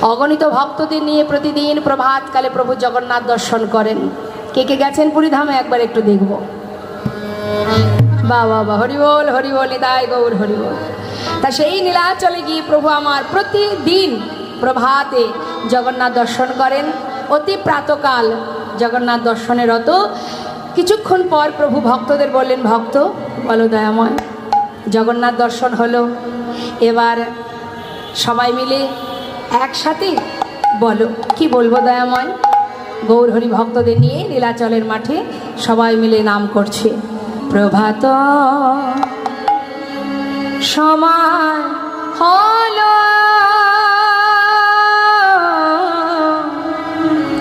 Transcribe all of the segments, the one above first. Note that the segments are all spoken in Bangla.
অগণিত ভক্তদের নিয়ে প্রতিদিন প্রভাতকালে প্রভু জগন্নাথ দর্শন করেন। কে কে গেছেন পুরীধামে একবার একটু দেখব। বাবা বাবা, হরিবোল হরিবোল, নিতাই গৌর হরিবোল। তা সেই নীলাচলে গিয়ে প্রভু আমার প্রতিদিন প্রভাতে জগন্নাথ দর্শন করেন। অতি প্রাতকাল জগন্নাথ দর্শনের রত কিছুক্ষণ পর প্রভু ভক্তদের বললেন, ভক্ত বলো দয়াময়, জগন্নাথ দর্শন হলো, এবার সবাই মিলে একসাথে বলো কি বলবো দয়াময়। গৌর হরি ভক্তদের নিয়ে নীলাচলের মাঠে সবাই মিলে নাম করছে, প্রভাত সময় হলো,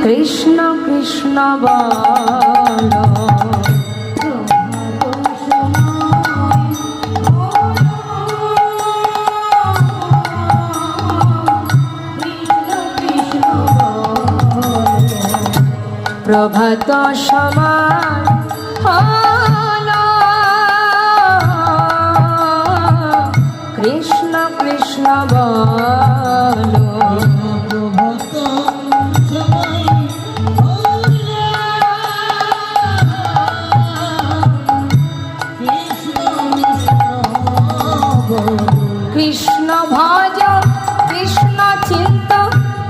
কৃষ্ণ কৃষ্ণ বলো, প্রভাত সময় হলো, কৃষ্ণ কৃষ্ণ বলো, প্রভাত সময় হলো, কৃষ্ণ ভজ কৃষ্ণ চিন্ত,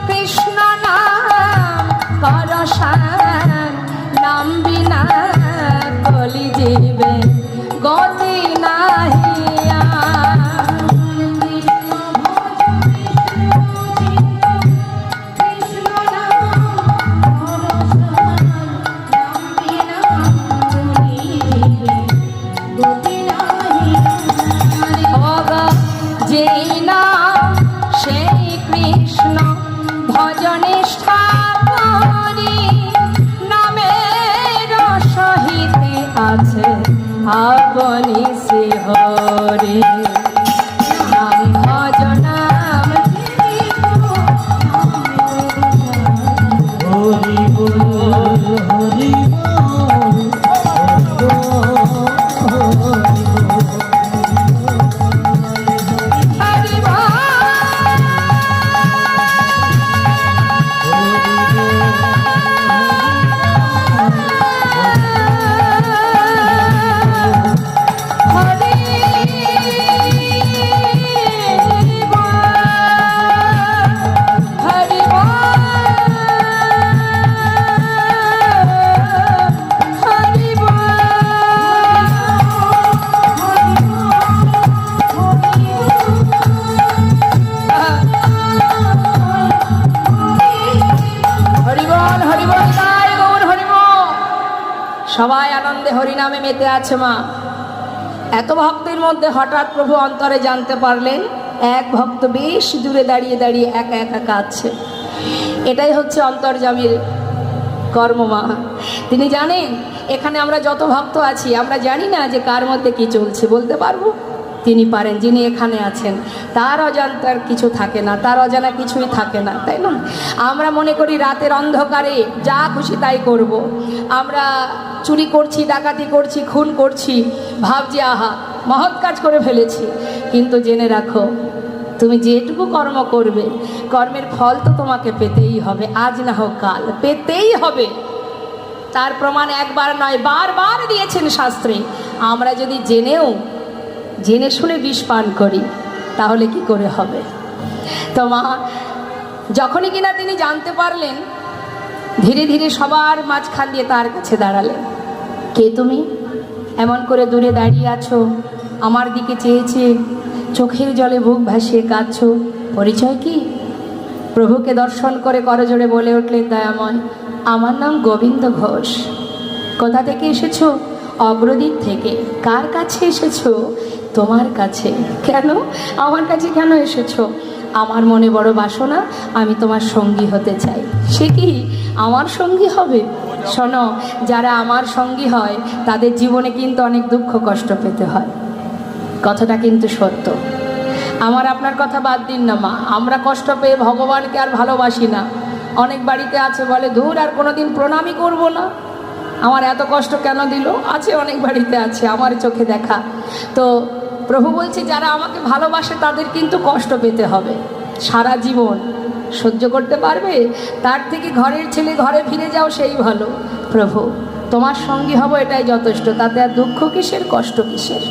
কৃষ্ণ নাম করসান, নাম বিনা কলি জীবে গতি নাহিয়া। যেই নাম সেই কৃষ্ণ ভজনিষ্ঠা করি, নামের সহিতে আছে আপনি শ্রী হরি। নাম ভজ নাম হরি বল হরি সবাই আনন্দে হরিনামে মেতে আছে। মা এত ভক্তের মধ্যে হঠাৎ প্রভু অন্তরে জানতে পারলেন এক ভক্ত বেশ দূরে দাঁড়িয়ে দাঁড়িয়ে একা একা কাঁদছে। এটাই হচ্ছে অন্তর্যামীর কর্ম। মা তিনি জানেন এখানে আমরা যত ভক্ত আছি আমরা জানি না যে কার মধ্যে কি চলছে, বলতে পারবো? তিনি পারেন। যিনি এখানে আছেন তার অজান্তার কিছু থাকে না, তার অজানা কিছুই থাকে না, তাই না? আমরা মনে করি রাতের অন্ধকারে যা খুশি তাই করব। আমরা চুরি করছি, ডাকাতি করছি, খুন করছি, ভাবছি আহা মহৎ কাজ করে ফেলেছি। কিন্তু জেনে রাখো, তুমি যেটুকু কর্ম করবে কর্মের ফল তো তোমাকে পেতেই হবে, আজ না হোক কাল পেতেই হবে। তার প্রমাণ একবার নয় বারবার দিয়েছেন শাস্ত্রে। আমরা যদি জেনে শুনে বিষ পান করি তাহলে কি করে হবে? তো মা যখনই কিনা তিনি জানতে পারলেন, ধীরে ধীরে সবার মাঝখান দিয়ে তার কাছে দাঁড়ালেন। কে তুমি? এমন করে দূরে দাঁড়িয়ে আছো, আমার দিকে চেয়েছে, চোখের জলে বুক ভাসিয়ে কাঁদছো, পরিচয় কি? প্রভুকে দর্শন করে করজোড়ে বলে উঠলেন, দয়াময় আমার নাম গোবিন্দ ঘোষ। কোথা থেকে এসেছো? অগ্রদ্বীপ থেকে। কার কাছে এসেছো? তোমার কাছে। কেন আমার কাছে কেন এসেছো? আমার মনে বড় বাসনা, আমি তোমার সঙ্গী হতে চাই। সে কি আমার সঙ্গী হবে? শোনো, যারা আমার সঙ্গী হয় তাদের জীবনে কিন্তু অনেক দুঃখ কষ্ট পেতে হয়, কথাটা কিন্তু সত্য। আমার আপনার কথা বাদ দিন না মা, আমরা কষ্ট পেয়ে ভগবানকে আর ভালোবাসি না। অনেক বাড়িতে আছে বলে ধুর আর কোনোদিন প্রণামই করব না, আমার এত কষ্ট কেন দিল, আছে অনেক বাড়িতে আছে, আমার চোখে দেখা। তো প্রভু বলছে যারা আমাকে ভালোবাসে তাদের কিন্তু কষ্ট পেতে হবে সারা জীবন। সহ্য করতে পারবে? তার থেকে ঘরের ছেলে ঘরে ফিরে যাও, সেই ভালো। প্রভু তোমার সঙ্গী হব, এটাই যথেষ্ট, তাতে আর দুঃখ কিসের, কষ্ট কিসের?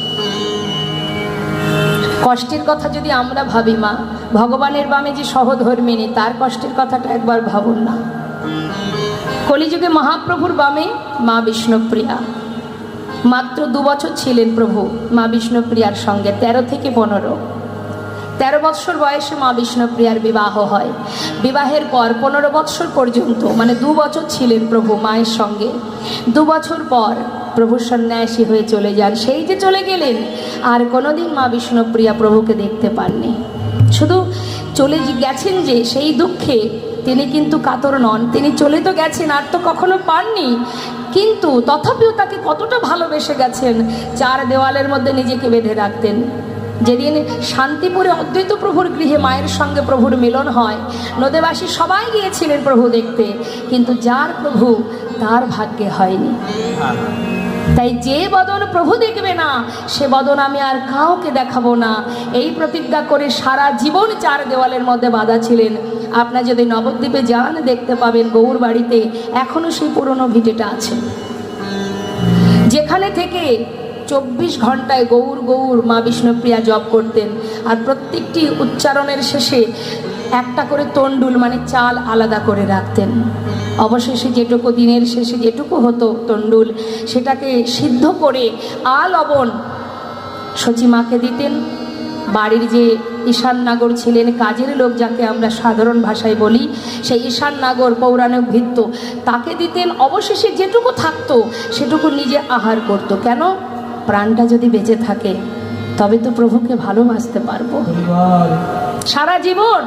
কষ্টের কথা যদি আমরা ভাবি মা, ভগবানের বামে যে সহধর্মিনী, তার কষ্টের কথাটা একবার ভাবুন না। কলিযুগে মহাপ্রভুর বামে মা বিষ্ণুপ্রিয়া, মাত্র 2 বছর ছিলেন প্রভু মা বিষ্ণুপ্রিয়ার সঙ্গে, 13 থেকে 15 বৎসর বয়সে মা বিষ্ণুপ্রিয়ার বিবাহ হয়। বিবাহের পর 15 বৎসর পর্যন্ত, মানে 2 বছর ছিলেন প্রভু মায়ের সঙ্গে। 2 বছর পর প্রভু সন্ন্যাসী হয়ে চলে যান। সেই যে চলে গেলেন, আর কোনোদিন মা বিষ্ণুপ্রিয়া প্রভুকে দেখতে পাননি। শুধু চলে গেছেন যে, সেই দুঃখে তিনি কিন্তু কাতর নন। তিনি চলে তো গেছেন, আর তো কখনো পাননি, কিন্তু তথাপিও তাকে কতটা ভালোবেসে গেছেন, 4 দেওয়ালের মধ্যে নিজেকে বেঁধে রাখতেন। যেদিন শান্তিপুরে অদ্বৈত প্রভুর গৃহে মায়ের সঙ্গে প্রভুর মিলন হয়, নদেবাসী সবাই গিয়েছিলেন প্রভু দেখতে, কিন্তু যার প্রভু তার ভাগ্যে হয়নি। তাই যে বদন প্রভু দেখবে না, সে বদন আমি আর কাউকে দেখাবো না, এই প্রতিজ্ঞা করে সারা জীবন 4 দেওয়ালের মধ্যে বাঁধা ছিলেন। আপনার যদি নবদ্বীপে যান, দেখতে পাবেন গৌর বাড়িতে এখনো সেই পুরনো ভিটেটা আছে, যেখানে থেকে 24 ঘন্টায় গৌর গৌর মা বিষ্ণুপ্রিয়া জপ করতেন। আর প্রত্যেকটি উচ্চারণের শেষে একটা করে তন্ডুল, মানে চাল আলাদা করে রাখতেন। অবশেষে যেটুকু, দিনের শেষে যেটুকু হতো তন্ডুল, সেটাকে সিদ্ধ করে লবণ সচিমাকে দিতেন। বাড়ির যে ঈশান নাগর ছিলেন, কাজের লোক যাকে আমরা সাধারণ ভাষায় বলি, সেই ঈশান নাগর পৌরাণিক ভিত্ত, তাকে দিতেন। অবশেষে যেটুকু থাকতো সেটুকু নিজে আহার করত। কেন? প্রাণটা যদি বেঁচে থাকে তবে তো প্রভুকে ভালোবাসতে পারবো। সারা জীবন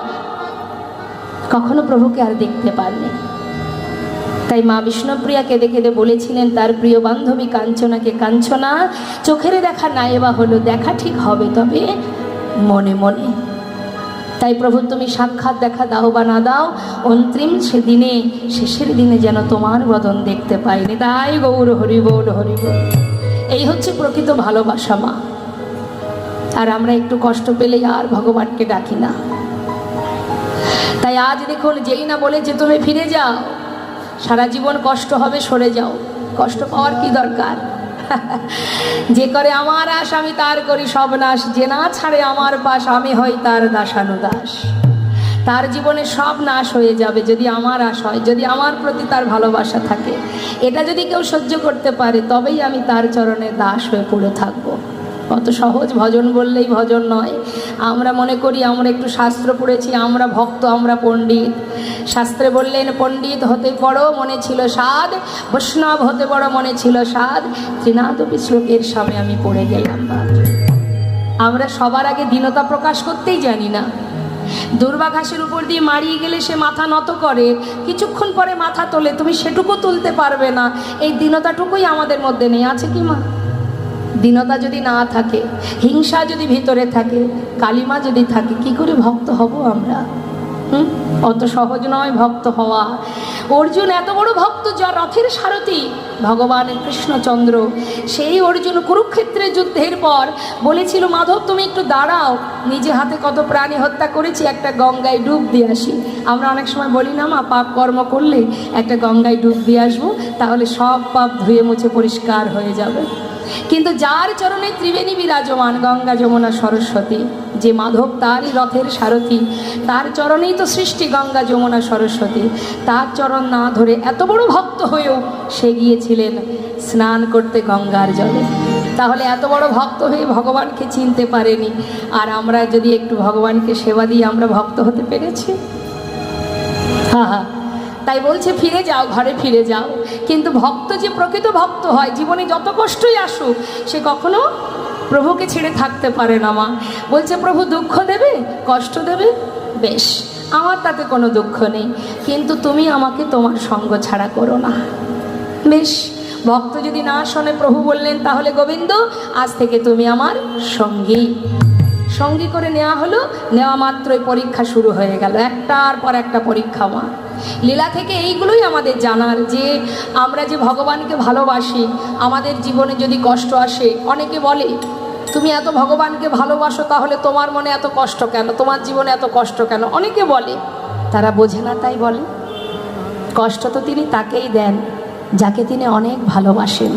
কখনো প্রভুকে আর দেখতে পারনি। তাই মা বিষ্ণুপ্রিয়া কেঁদে কেঁদে বলেছিলেন তার প্রিয় বান্ধবী কাঞ্চনাকে, কাঞ্চনা, চোখের দেখা নাই বা হলো, দেখা ঠিক হবে তবে মনে মনে। তাই প্রভু তুমি সাক্ষাৎ দেখা দাও বা না দাও, অন্তিম সেদিনে, শেষের দিনে যেন তোমার বদন দেখতে পাইনি। তাই গৌর হরি বল, হরি বল। এই হচ্ছে প্রকৃত ভালোবাসা মা। আর আমরা একটু কষ্ট পেলেই আর ভগবানকে ডাকি না। তাই আজ দেখুন, যেই না বলে যে তুমি ফিরে যাও, সারা জীবন কষ্ট হবে, সরে যাও। কষ্ট পাওয়ার কি দরকার? যে করে আমার আশ আমি তার করি সব নাশ, যে না ছাড়ে আমার পাশ আমি হই তার দাসানুদাস। তার জীবনে সব নাশ হয়ে যাবে যদি আমার আশ হয়, যদি আমার প্রতি তার ভালোবাসা থাকে। এটা যদি কেউ সহ্য করতে পারে, তবেই আমি তার চরণে দাস হয়ে পড়ে থাকবো। অত সহজ ভজন বললেই ভজন নয়। আমরা মনে করি আমরা একটু শাস্ত্র পড়েছি, আমরা ভক্ত, আমরা পণ্ডিত। শাস্ত্রে বললেন পণ্ডিত হতে পড়ো মনে ছিল সাধ, বৈষ্ণব হতে পড়ো মনে ছিল সাধ, ত্রিনাদপি শ্লোকের সামনে আমি পড়ে গেলাম। আমরা সবার আগে দীনতা প্রকাশ করতেই জানি না। দুর্বা ঘাসের উপর দিয়ে মারিয়ে গেলে সে মাথা নত করে, কিছুক্ষণ পরে মাথা তোলে, তুমি সেটুকু তুলতে পারবে না। এই দীনতাটুকুই আমাদের মধ্যে নেই, আছে কি মা? দীনতা যদি না থাকে, হিংসা যদি ভিতরে থাকে, কালিমা যদি থাকে, কি করে ভক্ত হব আমরা? অত সহজ নয় ভক্ত হওয়া। অর্জুন এত বড় ভক্ত, যার রথের সারথি ভগবান কৃষ্ণচন্দ্র, সেই অর্জুন কুরুক্ষেত্রের যুদ্ধের পর বলেছিল, মাধব তুমি একটু দাঁড়াও, নিজে হাতে কত প্রাণী হত্যা করেছি, একটা গঙ্গায় ডুব দিয়ে আসি। আমরা অনেক সময় বলি না মা, পাপ কর্ম করলে একটা গঙ্গায় ডুব দিয়ে আসবো, তাহলে সব পাপ ধুয়ে মুছে পরিষ্কার হয়ে যাবে। কিন্তু যার চরণে ত্রিবেণী বিরাজমান, গঙ্গা যমুনা সরস্বতী, যে মাধব তারই রথের সারথি, তার চরণেই তো সৃষ্টি গঙ্গা যমুনা সরস্বতী। তার চরণ না ধরে এত বড় ভক্ত হয়েও সে গিয়েছিলেন স্নান করতে গঙ্গার জলে। তাহলে এত বড় ভক্ত হয়ে ভগবানকে চিনতে পারেনি, আর আমরা যদি একটু ভগবানকে সেবা দিয়ে আমরা ভক্ত হতে পেরেছি। হা হা। তাই বলছে ফিরে যাও, ঘরে ফিরে যাও। কিন্তু ভক্ত যে প্রকৃত ভক্ত হয়, জীবনে যত কষ্টই আসুক, সে কখনো প্রভুকে ছেড়ে থাকতে পারে না মা। বলছে প্রভু দুঃখ দেবে, কষ্ট দেবে, বেশ, আমার তাতে কোনো দুঃখ নেই, কিন্তু তুমি আমাকে তোমার সঙ্গ ছাড়া করো না। বেশ, ভক্ত যদি না শোনে, প্রভু বললেন তাহলে গোবিন্দ আজ থেকে তুমি আমার সঙ্গী। সঙ্গী করে নেওয়া হলো, নেওয়া মাত্রই পরীক্ষা শুরু হয়ে গেল, একটার পর একটা পরীক্ষা মা। লীলা থেকে এইগুলোই আমাদের জানার, যে আমরা যে ভগবানকে ভালোবাসি, আমাদের জীবনে যদি কষ্ট আসে, অনেকে বলে তুমি এত ভগবানকে ভালোবাসো, তাহলে তোমার মনে এত কষ্ট কেন, তোমার জীবনে এত কষ্ট কেন, অনেকে বলে। তারা বোঝে না তাই বলে। কষ্ট তো তিনি তাকেই দেন যাকে তিনি অনেক ভালোবাসেন।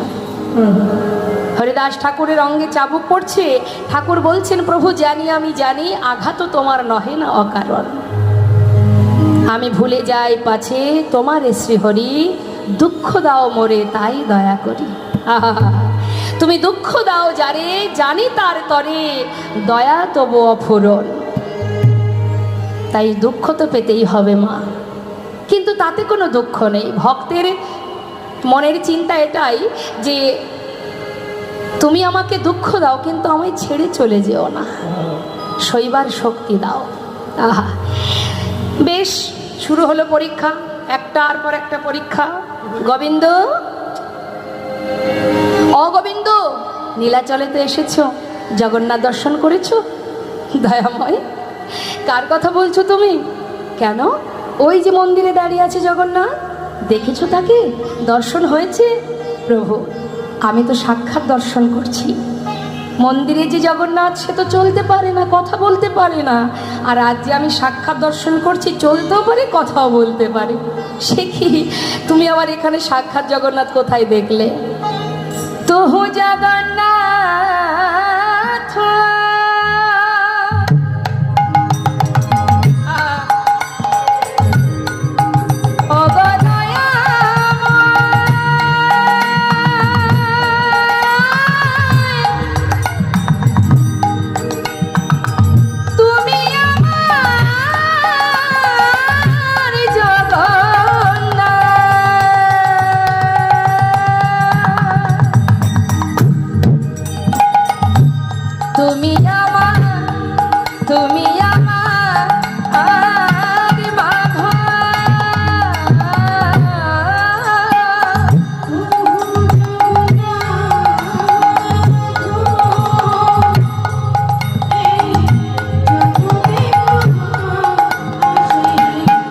হরিদাস ঠাকুরের অঙ্গে চাবুক পড়ছে, ঠাকুর বলছেন, প্রভু জানি আমি জানি আঘাত তোমার নহে না অকারণ, আমি ভুলে যাই পাছে তোমার শ্রীহরি, দুঃখ দাও মোরে তাই দয়া করি। আহা, তুমি দুঃখ দাও যারে জানি তার তরে, দয়া তবু অফুরন। তাই দুঃখ তো পেতেই হবে মা, কিন্তু তাতে কোনো দুঃখ নেই। ভক্তের মনের চিন্তা এটাই যে তুমি আমাকে দুঃখ দাও কিন্তু আমায় ছেড়ে চলে যেও না, সইবার শক্তি দাও। আহা, বেশ, শুরু হলো পরীক্ষা, একটার পর একটা পরীক্ষা। গোবিন্দ, অগোবিন্দ, নীলাচলে তো এসেছো, জগন্নাথ দর্শন করেছো? দয়াময়, কার কথা বলছো তুমি? কেন? ওই যে মন্দিরে দাঁড়িয়ে আছে জগন্নাথ, দেখেছো তাকে? দর্শন হয়েছে? প্রভু, আমি তো সাক্ষাৎ দর্শন করছি। মন্দিরে যে জগন্নাথ, সে তো চলতে পারে না, কথা বলতে পারে না, আর আজ যে আমি সাক্ষাৎ দর্শন করছি, চলতেও পারে, কথাও বলতে পারে। সে কি, তুমি আবার এখানে সাক্ষাৎ জগন্নাথ কোথায় দেখলে? তোহু জগন্নাথ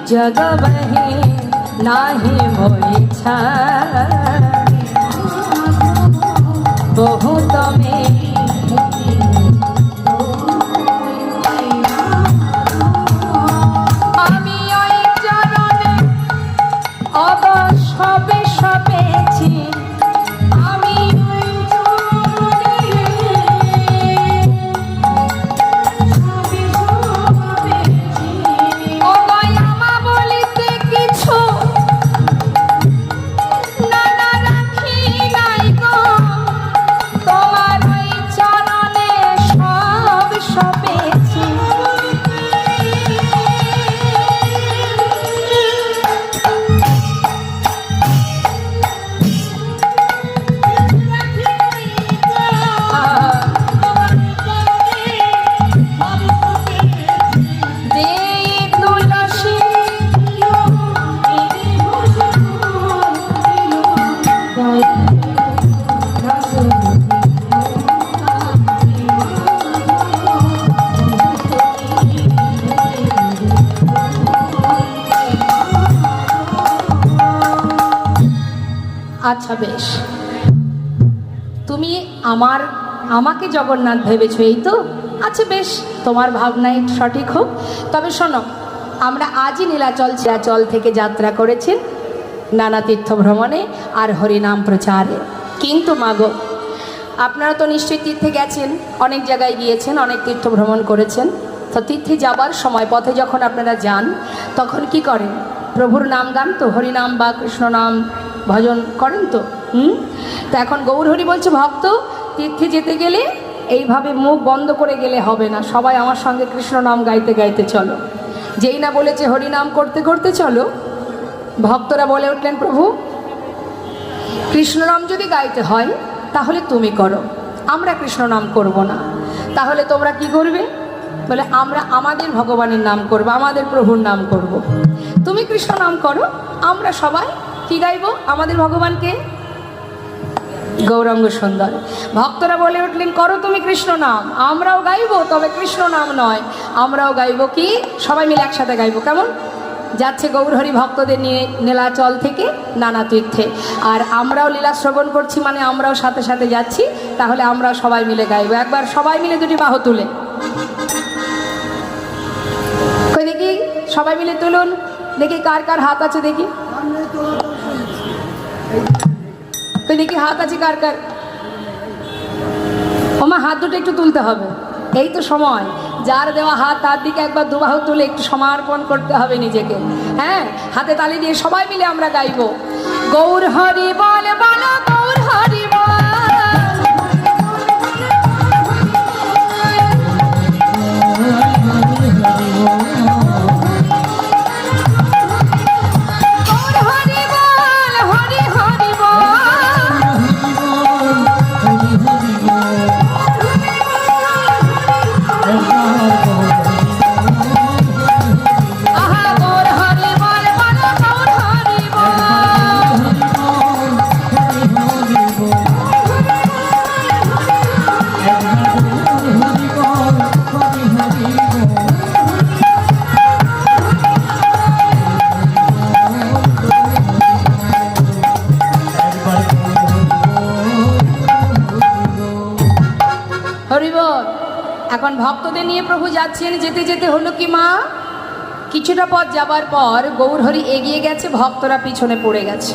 जगबहि नाही मोहि बहुत में আমি ওই চরণে অবশ্যবে সপেছি, আমি ওই আচ্ছা বেশ, তুমি আমাকে জগন্নাথ ভেবেছো, এই তো? আচ্ছা বেশ, তোমার ভাবনাই সঠিক হোক। তবে শোনো, আমরা আজই নীলাচল থেকে যাত্রা করেছি নানা তীর্থ ভ্রমণে আর হরিনাম প্রচারে। কিন্তু মাগো, আপনারা তো নিশ্চয়ই তীর্থে গেছেন, অনেক জায়গায় গিয়েছেন, অনেক তীর্থ ভ্রমণ করেছেন। তো তীর্থে যাবার সময় পথে যখন আপনারা যান, তখন কি করেন? প্রভুর নাম গান তো, হরিনাম বা কৃষ্ণ নাম ভজন করেন তো। তো এখন গৌরহরি বলছে, ভক্ত তীর্থে যেতে গেলে এইভাবে মুখ বন্ধ করে গেলে হবে না, সবাই আমার সঙ্গে কৃষ্ণ নাম গাইতে গাইতে চলো। যেই না বলেছে হরিনাম করতে করতে চলো, ভক্তরা বলে উঠলেন, প্রভু কৃষ্ণ নাম যদি গাইতে হয় তাহলে তুমি করো, আমরা কৃষ্ণ নাম করব না। তাহলে তোমরা কি করবে? বলে, আমরা আমাদের ভগবানের নাম করব, আমাদের প্রভুর নাম করব। তুমি কৃষ্ণ নাম করো, আমরা সবাই কি গাইব? আমাদের ভগবানকে। গৌরাঙ্গ সুন্দর ভক্তরা বলে উঠলেন, করো তুমি কৃষ্ণ নাম, আমরাও গাইব, তবে কৃষ্ণ নাম নয়, আমরাও গাইব কি, সবাই মিলে একসাথে গাইব। কেমন? যাচ্ছে গৌরহরি ভক্তদের নিয়ে নীলাচল থেকে নানা তীর্থে, আর আমরাও লীলা শ্রবণ করছি, মানে আমরাও সাথে সাথে যাচ্ছি, তাহলে আমরা সবাই মিলে গাইব। একবার সবাই মিলে দুটি বাহু তুলে কই দেখি, সবাই মিলে তুলুন দেখি কার কার হাত আছে দেখি, তো দেখি হাত আছে কার কার। ওমা হাত দুটো একটু তুলতে হবে, এই তো সময়। যার দেওয়া হাত তার দিকে একবার দুবাহু তুলে একটু সমর্পণ করতে হবে নিজেকে। হ্যাঁ, হাতে তালি দিয়ে সবাই মিলে আমরা গাইবো গৌর হরি বল বলো গৌর হরি বল। এখন ভক্তদের নিয়ে প্রভু যাচ্ছেন। যেতে যেতে হলো কি মা, কিছুটা পথ যাবার পর গৌরহরি এগিয়ে গেছে, ভক্তরা পিছনে পড়ে গেছে।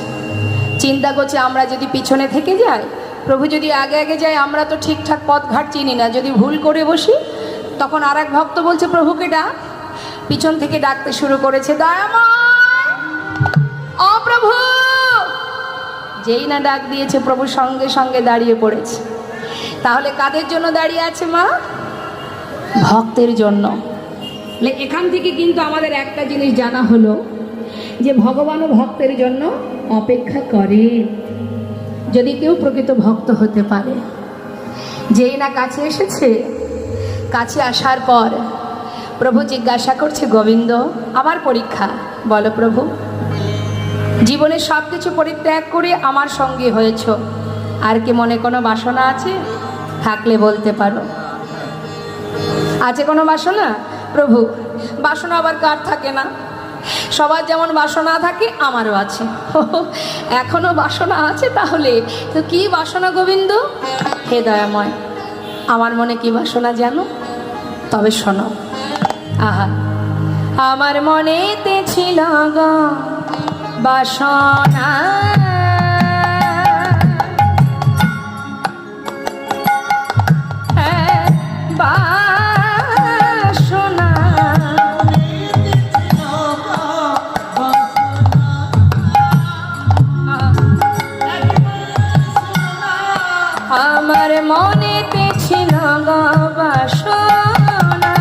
চিন্তা করছে আমরা যদি পিছনে থেকে যাই, প্রভু যদি আগে আগে যায়, আমরা তো ঠিকঠাক পথঘাট চিনি না, যদি ভুল করে বসি। তখন আর এক ভক্ত বলছে প্রভুকে ডাক। পিছন থেকে ডাকতে শুরু করেছে দয়াময় ও প্রভু। যেই না ডাক দিয়েছে প্রভু সঙ্গে সঙ্গে দাঁড়িয়ে পড়েছে। তাহলে কাদের জন্য দাঁড়িয়ে আছে মা? ভক্তের জন্য। এখান থেকে কিন্তু আমাদের একটা জিনিস জানা হলো যে ভগবানও ভক্তের জন্য অপেক্ষা করে, যদি কেউ প্রকৃত ভক্ত হতে পারে। যেই না কাছে এসেছে, কাছে আসার পর প্রভু জিজ্ঞাসা করছে গোবিন্দ আমার পরীক্ষা বলো প্রভু, জীবনে সব কিছু পরিত্যাগ করে আমার সঙ্গী হয়েছ, আর কি মনে কোনো বাসনা আছে? থাকলে বলতে পারো। আছে কোনো বাসনা? প্রভু বাসনা আবার কার থাকে না? সবার যেমন বাসনা থাকে আমারও আছে। এখনো বাসনা আছে? তাহলে তো কি বাসনা গোবিন্দ? হে দয়াময়, আমার মনে কি বাসনা জানো? তবে শোনো। আহা, আমার মনেতে ছিল গো বাসনা, আমার মনেতে ছিল গো বাসনা,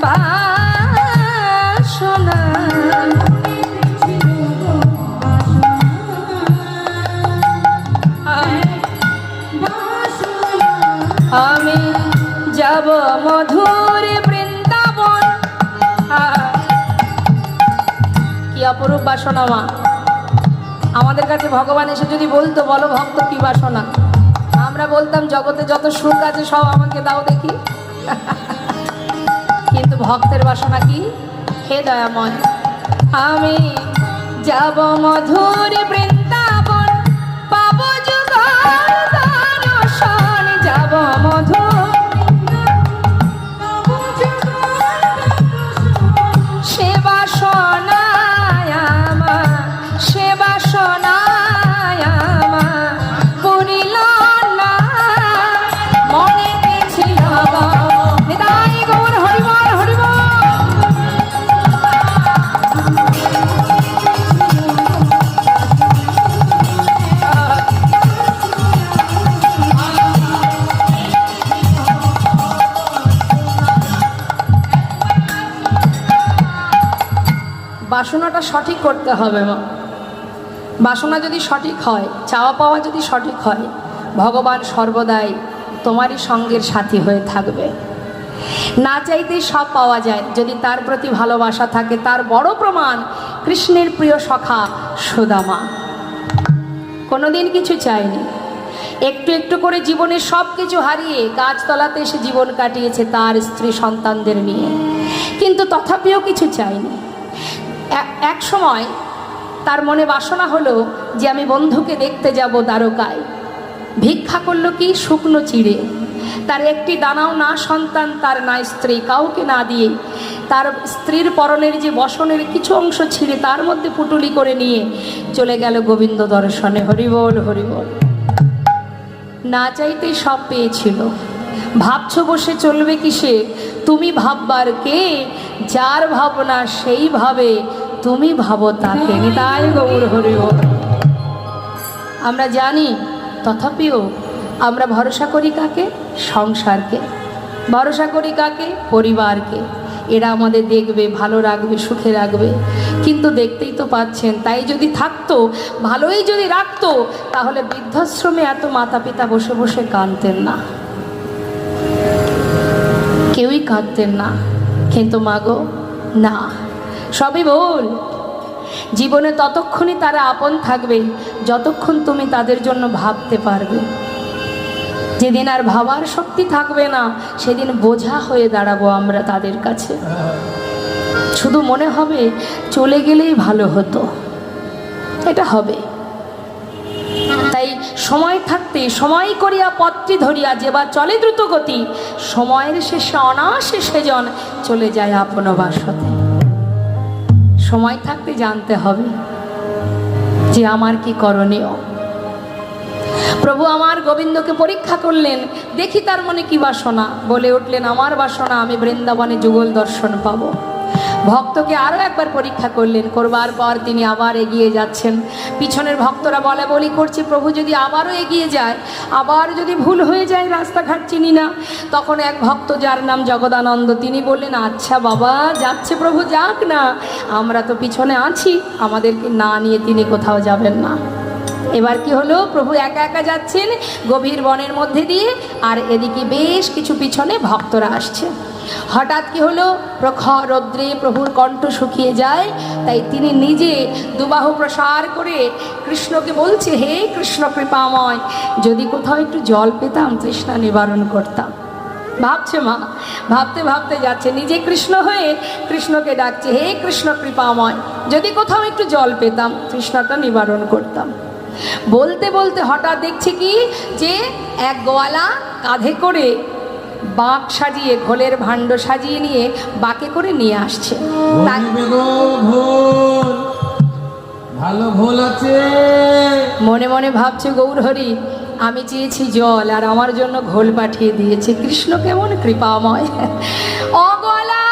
বাসনা। আমি যাব মধুর বৃন্দাবন। কি অপরূপ বাসনা মা! আমাদের কাছে ভগবান এসে যদি বলতো বলো ভক্ত কি বাসনা, আমরা বলতাম জগতে যত সুখ আছে সব আমাকে দাও দেখি। কিন্তু ভক্তের বাসনা কি? হে দয়াময়, আমি যাব মধুর বৃন্দাবন, পাবো যুগল দর্শন। যাব মধুর সে বাসনায় আমার, সে বাসনায় আমার পুরিল না। মনেতে ছিল গো নিতাই গৌর হরিবল হরিবল। বাসনাটা সঠিক করতে হবে মা। বাসনা যদি সঠিক হয়, চাওয়া পাওয়া যদি সঠিক হয়, ভগবান সর্বদাই তোমারই সঙ্গের সাথী হয়ে থাকবে। না চাইতেই সব পাওয়া যায় যদি তার প্রতি ভালোবাসা থাকে। তার বড় প্রমাণ কৃষ্ণের প্রিয় সখা সুদামা কোনোদিন কিছু চায়নি। একটু একটু করে জীবনের সব কিছু হারিয়ে গাছতলাতে এসে জীবন কাটিয়েছে তার স্ত্রী সন্তানদের নিয়ে, কিন্তু তথাপিও কিছু চায়নি। এক সময় তার মনে বাসনা হলো যে আমি বন্ধুকে দেখতে যাব দ্বারকায়। ভিক্ষা করলো কি? শুকনো চিড়ে। তার একটি দানাও না সন্তান, তার না স্ত্রী, কাউকে না দিয়ে তার স্ত্রীর পরনের যে বসনের কিছু অংশ ছিঁড়ে তার মধ্যে পুটুলি করে নিয়ে চলে গেল গোবিন্দ দর্শনে। হরিবল হরিবল। না চাইতেই সব পেয়েছিল। ভাবছো বসে চলবে কিসে, তুমি ভাববার কে, যার ভাবনা সেই ভাবে, তুমি ভাবো তাকে। নিতাই গৌর হরিবল। আমরা জানি, তথাপিও আমরা ভরসা করি কাকে? সংসারকে। ভরসা করি কাকে? পরিবারকে। এরা আমাদের দেখবে, ভালো রাখবে, সুখে রাখবে। কিন্তু দেখতেই তো পাচ্ছেন, তাই যদি থাকতো, ভালোই যদি রাখতো, তাহলে বৃদ্ধাশ্রমে এত মাতা পিতা বসে বসে কাঁদতেন না, কেউই কাঁদতেন না। কিন্তু মাগো না, সবই ভুল। জীবনে ততক্ষণই তারা আপন থাকবে যতক্ষণ তুমি তাদের জন্য ভাবতে পারবে। যেদিন আর ভাবার শক্তি থাকবে না, সেদিন বোঝা হয়ে দাঁড়াবো আমরা তাদের কাছে। শুধু মনে হবে চলে গেলেই ভালো হতো, এটা হবে। তাই সময় থাকতে সময় করিয়া পত্রী ধরিয়া, যেবার চলে দ্রুত গতি, সময়ের শেষে অনায়াসে সেজন চলে যায় আপন বাসতে। সময় থাকতে জানতে হবে যে আমার কি করণীয়। প্রভু আমার গোবিন্দকে পরীক্ষা করলেন, দেখি তার মনে কি বাসনা। বলে উঠলেন, আমার বাসনা আমি বৃন্দাবনে যুগল দর্শন পাবো। ভক্তকে আরও একবার পরীক্ষা করলেন, করবার পর তিনি আবার এগিয়ে যাচ্ছেন। পিছনের ভক্তরা বলা বলি করছে, প্রভু যদি আবারও এগিয়ে যায়, আবার যদি ভুল হয়ে যায়, রাস্তাঘাট চিনি না। তখন এক ভক্ত, যার নাম জগদানন্দ, তিনি বললেন, আচ্ছা বাবা, যাচ্ছে প্রভু, যাক না, আমরা তো পিছনে আছি, আমাদেরকে না নিয়ে তিনি কোথাও যাবেন না। এবার কি হলো, প্রভু একা একা যাচ্ছেন গভীর বনের মধ্যে দিয়ে, আর এদিকে বেশ কিছু পিছনে ভক্তরা আসছে। হঠাৎ কি হলো, প্রখর রৌদ্রে প্রভুর কণ্ঠ শুকিয়ে যায়। তাই তিনি নিজে দুবাহু প্রসার করে কৃষ্ণকে বলছে, হে কৃষ্ণ কৃপাময়, যদি কোথাও একটু জল পেতাম, তৃষ্ণা নিবারণ করতাম। ভাবছে মা, ভাবতে ভাবতে যাচ্ছে, নিজে কৃষ্ণ হয়ে কৃষ্ণকে ডাকছে, হে কৃষ্ণ কৃপাময়, যদি কোথাও একটু জল পেতাম, তৃষ্ণাটা নিবারণ করতাম। বলতে বলতে হঠাৎ দেখছে কি, যে এক গোয়ালা কাঁধে করে বাঁক সাজিয়ে, ঘোলের ভাণ্ড সাজিয়ে নিয়ে বাঁকে করে নিয়ে আসছে। ভালো ঘোল আছে। মনে মনে ভাবছে, গৌরহরি, আমি চেয়েছি জল আর আমার জন্য ঘোল পাঠিয়ে দিয়েছে। কৃষ্ণ কেমন কৃপাময়। ও গোয়ালা,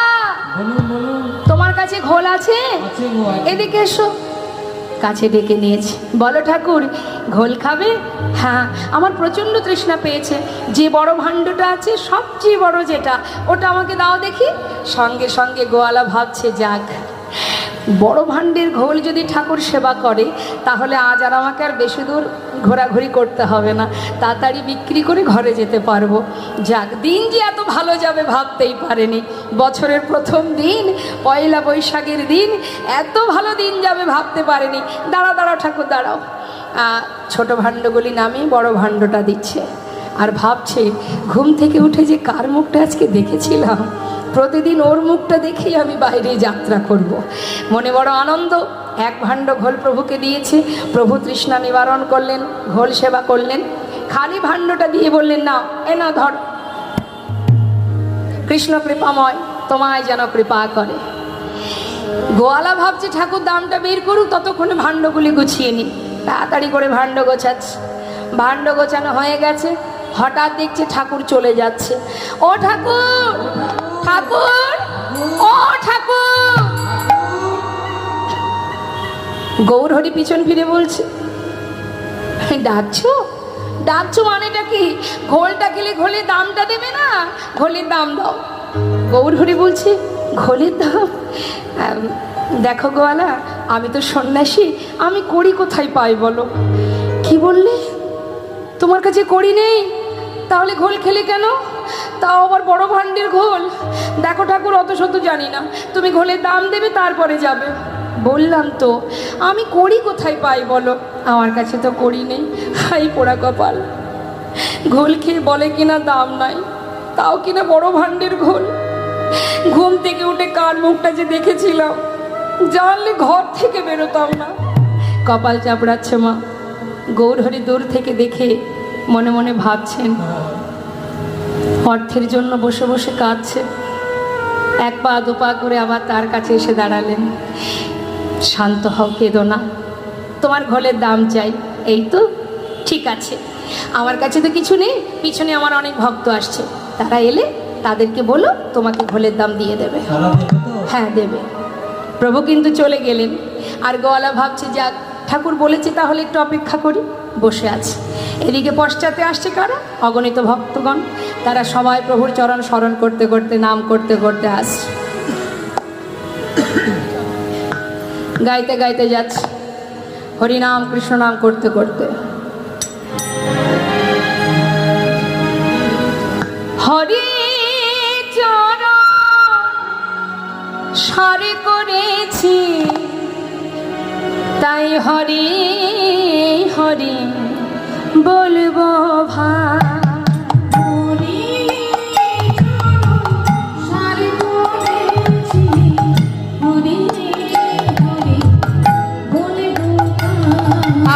তোমার কাছে ঘোল আছে? এদিকে এসো। কাছে ডেকে নিয়েছে। বলো ঠাকুর, ঘোল খাবে? হ্যাঁ, আমার প্রচণ্ড তৃষ্ণা পেয়েছে। যে বড় ভাণ্ডটা আছে, সবচেয়ে বড় যেটা, ওটা আমাকে দাও দেখি। সঙ্গে সঙ্গে গোয়ালা ভাবছে, যাক, বড় ভাণ্ডের ঘোল যদি ঠাকুর সেবা করে, তাহলে আজ আর আমাকে আর বেশি দূর ঘোরাঘুরি করতে হবে না, তাড়াতাড়ি বিক্রি করে ঘরে যেতে পারবো। যাক, দিন যে এত ভালো যাবে ভাবতেই পারেনি। বছরের প্রথম দিন, পয়লা বৈশাখের দিন, এত ভালো দিন যাবে ভাবতে পারেনি। দাঁড়াও দাঁড়াও ঠাকুর, দাঁড়াও। ছোট ভাণ্ডগুলি নামিয়ে বড় ভাণ্ডটা দিচ্ছে, আর ভাবছে, ঘুম থেকে উঠে যে কার মুখটা আজকে দেখেছিলাম, প্রতিদিন ওর মুখটা দেখেই আমি বাইরে যাত্রা করব। মনে বড় আনন্দ। এক ভাণ্ড ঘোল প্রভুকে দিয়েছে। প্রভু তৃষ্ণা নিবারণ করলেন, ঘোল সেবা করলেন। খালি ভাণ্ডটা দিয়ে বললেন, না, এ না, ধর। কৃষ্ণ কৃপাময়, তোমায় যেন কৃপা করে। গোয়ালা ভাবছে, ঠাকুর দামটা বের করুক, ততক্ষণে ভাণ্ডগুলি গুছিয়ে নি। তাড়াতাড়ি করে ভাণ্ড গোছাচ্ছে। ভাণ্ড গোছানো হয়ে গেছে। হঠাৎ দেখছে ঠাকুর চলে যাচ্ছে। ও ঠাকুর, ঠাকুর, ও ঠাকুর। গৌরহরি পিছন ফিরে বলছে, ডাকছো? ডাকছো মানেটা কি? ঘোলটা খেলে ঘোলের দামটা দেবে না? ঘোলের দাম দাও। গৌরহরি বলছে, ঘোলের দাম? দেখো গোয়ালা, আমি তো সন্ন্যাসী, আমি কড়ি কোথায় পাই বলো? কি বললে? তোমার কাছে কড়ি নেই? তাহলে ঘোল খেলে কেন? তাও আবার বড় ভাণ্ডের ঘোল। দেখো ঠাকুর, অত শত জানি না, তুমি ঘোলের দাম দেবে, তারপরে যাবে। বললাম তো, আমি কড়ি কোথায় পাই বলো? আমার কাছে তো কড়ি নেই। হাই পোড়া কপাল। ঘোল খেয়ে বলে কিনা দাম নাই, তাও কিনা বড় ভাণ্ডের ঘোল। ঘুম থেকে উঠে কার মুখটা যে দেখেছিলাম, জানলে ঘর থেকে বেরোতাম না। কপাল চাপড়াচ্ছে মা। গৌরহরি দূর থেকে দেখে মনে মনে ভাবছেন, অর্থের জন্য বসে বসে কাঁদছে। এক পা দু পা করে আবার তার কাছে এসে দাঁড়ালেন। শান্ত হও, কেঁদো না, তোমার ঘোলের দাম চাই। এই তো ঠিক আছে, আমার কাছে তো কিছু নেই, পিছনে আমার অনেক ভক্ত আসছে, তারা এলে তাদেরকে বলো তোমাকে ঘোলের দাম দিয়ে দেবে। হ্যাঁ দেবে। প্রভু কিন্তু চলে গেলেন। আর গোয়ালা ভাবছে, যাক ঠাকুর বলেছে তাহলে একটু অপেক্ষা করি, বসে আছে। এদিকে পশ্চাতে আসছে কারা? অগণিত ভক্তগণ। তারা সবাই প্রভুর চরণ স্মরণ করতে করতে, নাম করতে করতে আসছে, গাইতে গাইতে যাচ্ছে, হরিনাম কৃষ্ণ নাম করতে করতে। হরি চরণ সারে করেছি, তাই হরি হরি বলবো ভাই।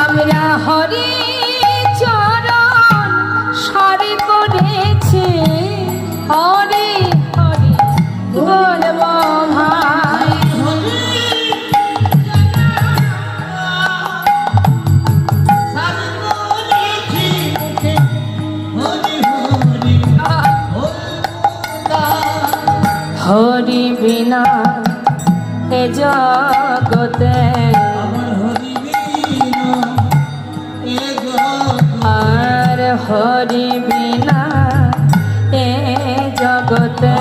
আমরা হরি চরণ সারে করেছি, হরি হরি বলবো ভাই। হরি বিনা এ জগতে, আর হরি বিনা এ জগতে,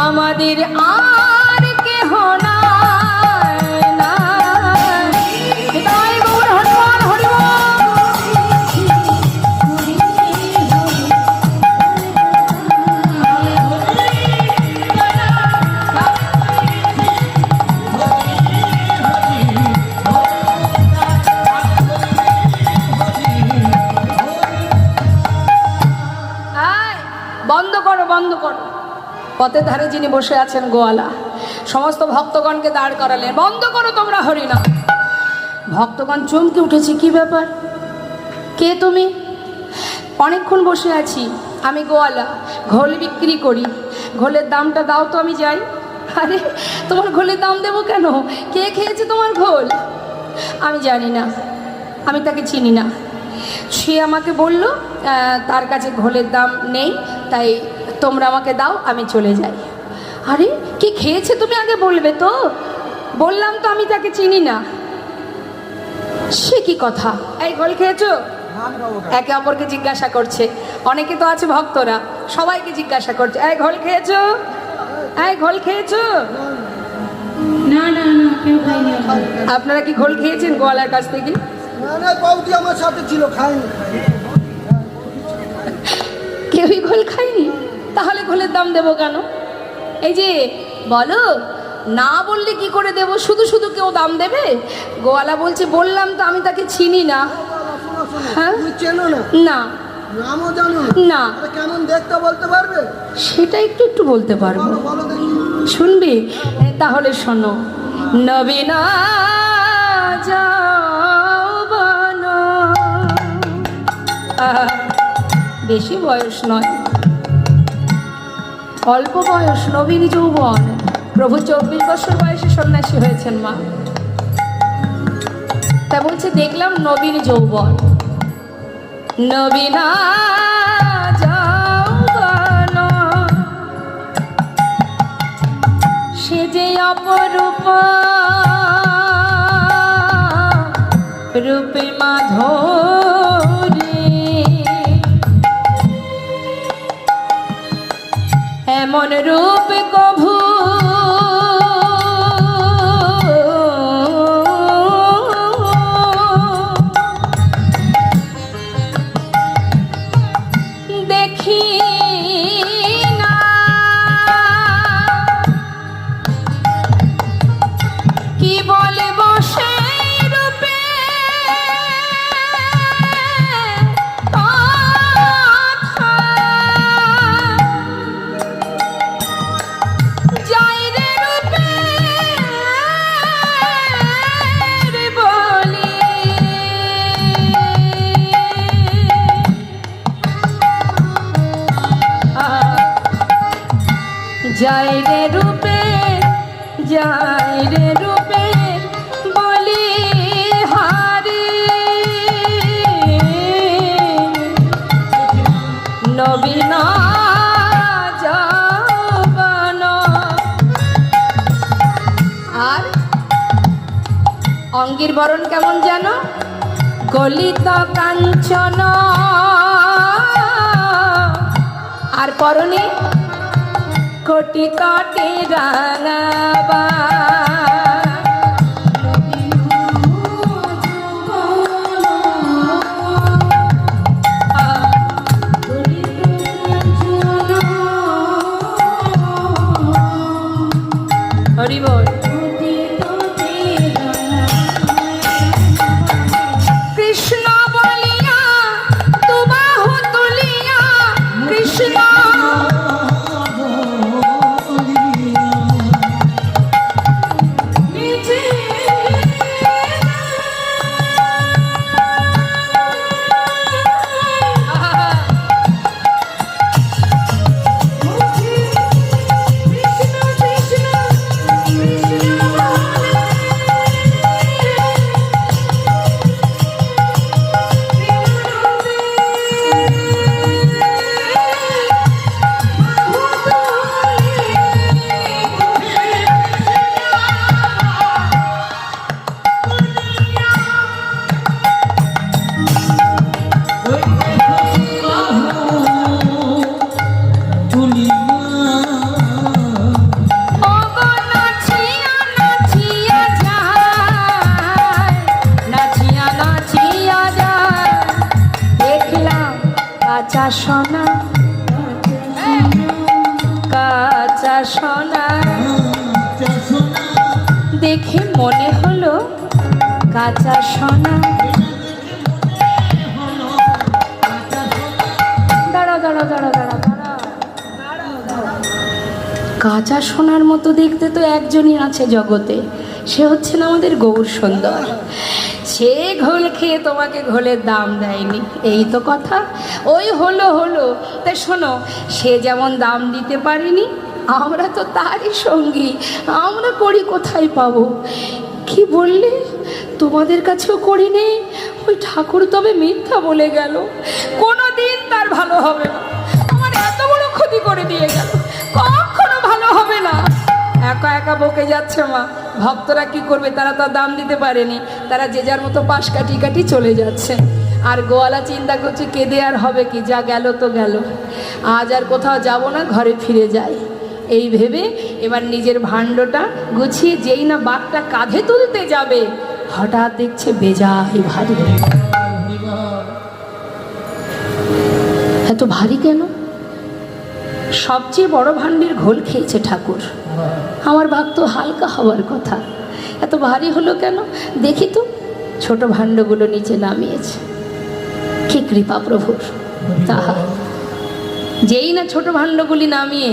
আমাদের আর কেহ নাই, নাই। তাই গৌর হনুমান হরি বল। বন্ধ করো, বন্ধ করো। পথের ধারে যিনি বসে আছেন গোয়ালা, সমস্ত ভক্তগণকে দাঁড় করালেন, বন্ধ করো তোমরা হরিনাম। ভক্তগণ চমকে উঠেছে, কি ব্যাপার, কে তুমি? অনেকক্ষণ বসে আছি, আমি গোয়ালা, ঘোল বিক্রি করি, ঘোলের দামটা দাও তো আমি যাই। আরে তোমার ঘোলের দাম দেবো কেন? কে খেয়েছে তোমার ঘোল? আমি জানি না, আমি তাকে চিনি না। সে আমাকে বলল তার কাছে ঘোলের দাম নেই, তাই তোমরা আমাকে দাও, আমি চলে যাই। আরে কি খেয়েছে তুমি আগে বলবে তো? বললাম তো আমি তাকে চিনি না। সে কি কথা? এই ঘোল খেয়েছো? একে অপরকে জিজ্ঞাসা করছে, অনেকে তো আছে ভক্তরা, সবাইকে জিজ্ঞাসা করছে, এই ঘোল খেয়েছো? এই ঘোল খেয়েছো? না না না, কেউ খায়নি। আপনারা কি ঘোল খেয়েছেন গোয়ালার কাছ থেকে? না না, বৌদি আমার সাথে ছিল, খাইনি। কেউই ঘোল খায়নি? তাহলে ঘোলের দাম দেবো কেন? এই যে বলো, না বললে কি করে দেব? শুধু শুধু কেউ দাম দেবে? গোয়ালা বলছে, বললাম তো আমি তাকে চিনি না। হ্যাঁ? তুমি চেনো না? না। নামও জানো না। আরে কেমন দেখতে বলতে পারবে? সেটা একটু একটু বলতে পারবো। বলো বলো দেখি। শুনবি? তাহলে শোনো। নবীনা যৌবন, বেশি বয়স নয়, অল্প বয়স, নবীন যৌবন। প্রভু 24 বছর বয়সে সন্ন্যাসী হয়েছেন মা। তা বলছে, দেখলাম নবীন যৌবন, নবীনা যৌবন, সে যে অপরূপ রূপে মাধুরী, এমন রূপ কভু দেখি না। কি বলে বসে রূপে কথা, যাই রে রূপে বলি। যায় রে রূপে, যায় রে রূপে বলি হারি নবীন যৌবন। আর অঙ্গির বরণ কেমন জানো? গলিত কাঞ্চন, আর পরনে কোটি কোটি রাঙাবা। হরি বল। কৃষ্ণ বলিয়া তু বাহু তুলিয়া, কৃষ্ণ কাঁচা সোনা, কাঁচা সোনা দেখে মনে হলো কাঁচা সোনা। দাঁড়াও দাঁড়াও দাঁড়াও দাঁড়াও দাঁড়াও। কাঁচা সোনার মতো দেখতে তো একজনই আছে জগতে, সে হচ্ছেন আমাদের গৌর সুন্দর। সে ঘোল খেয়ে তোমাকে ঘোলের দাম দেয়নি, এই তো কথা। ওই হলো হলো, তাই শোনো, সে যেমন দাম দিতে পারিনি, আমরা তো তারই সঙ্গী, আমরা করি কোথায় পাবো? কি বললে? তোমাদের কাছেও করি নেই? ওই ঠাকুর তবে মিথ্যা বলে গেল, কোনো দিন তার ভালো হবে না। আমার এত বড় ক্ষতি করে দিয়ে গেল, কখনো ভালো হবে না। একা একা বকে যাচ্ছে মা। ভক্তরা কি করবে? তারা তো দাম দিতে পারেনি, তারা যে যার মতো পাশ কাটি কাটি চলে যাচ্ছে। আর গোয়ালা চিন্তা করছে কেঁদে আর হবে কি, যা গেল তো গেল, আজ আর কোথাও যাব না, ঘরে ফিরে যাই। এই ভেবে এবার নিজের ভাণ্ডটা গুছিয়ে যেই না বাঘটা কাঁধে তুলতে যাবে, হঠাৎ দেখছে বেজায় ভারী। এত ভারী কেন? সবচেয়ে বড় ভাণ্ডের ঘোল খেয়েছে ঠাকুর, আমার ভাগ তো হালকা হওয়ার কথা, এত ভারী হলো কেন? দেখি তো, ছোট ভাণ্ডগুলো নিচে নামিয়েছে। কি কৃপা প্রভুর! তাহা যেই না ছোট ভাণ্ডগুলি নামিয়ে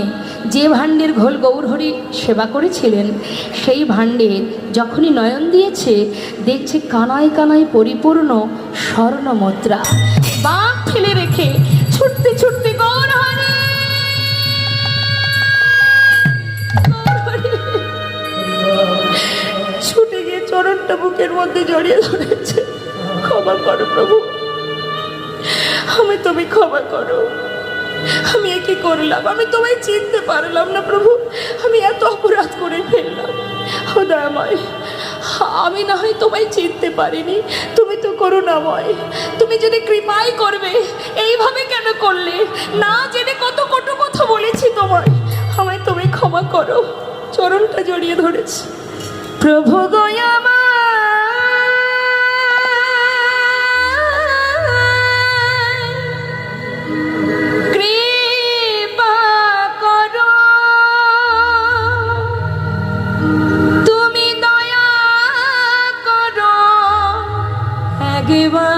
যে ভাণ্ডের ঘোল গৌরহরি সেবা করেছিলেন, সেই ভাণ্ডে যখনই নয়ন দিয়েছে, দেখছে কানায় কানায় পরিপূর্ণ স্বর্ণ মুদ্রা। বাঁক ফেলে রেখে ছুটতে ছুটতে গৌরহরি ছুটে গিয়ে চরণটা বুকের মধ্যে জড়িয়ে ধরেছে। ক্ষমা করো প্রভু, আমি তুমি ক্ষমা করো, আমি কি করলাম? আমি তোমায় চিনতে পারলাম না প্রভু, আমি এত অপরাধ করে ফেললাম। ও দয়াময়, আমি না হয় তোমায় চিনতে পারিনি, তুমি তো করুণাময়, তুমি যদি কৃপাই করবে, এইভাবে কেন করলে? না জেনে কত কটু কথা বলেছি তোমায়, আমায় তুমি ক্ষমা করো। চরণটা জড়িয়ে ধরেছি। প্রভু গয়ামা কৃপা করো, তুমি দয়া করো একবার।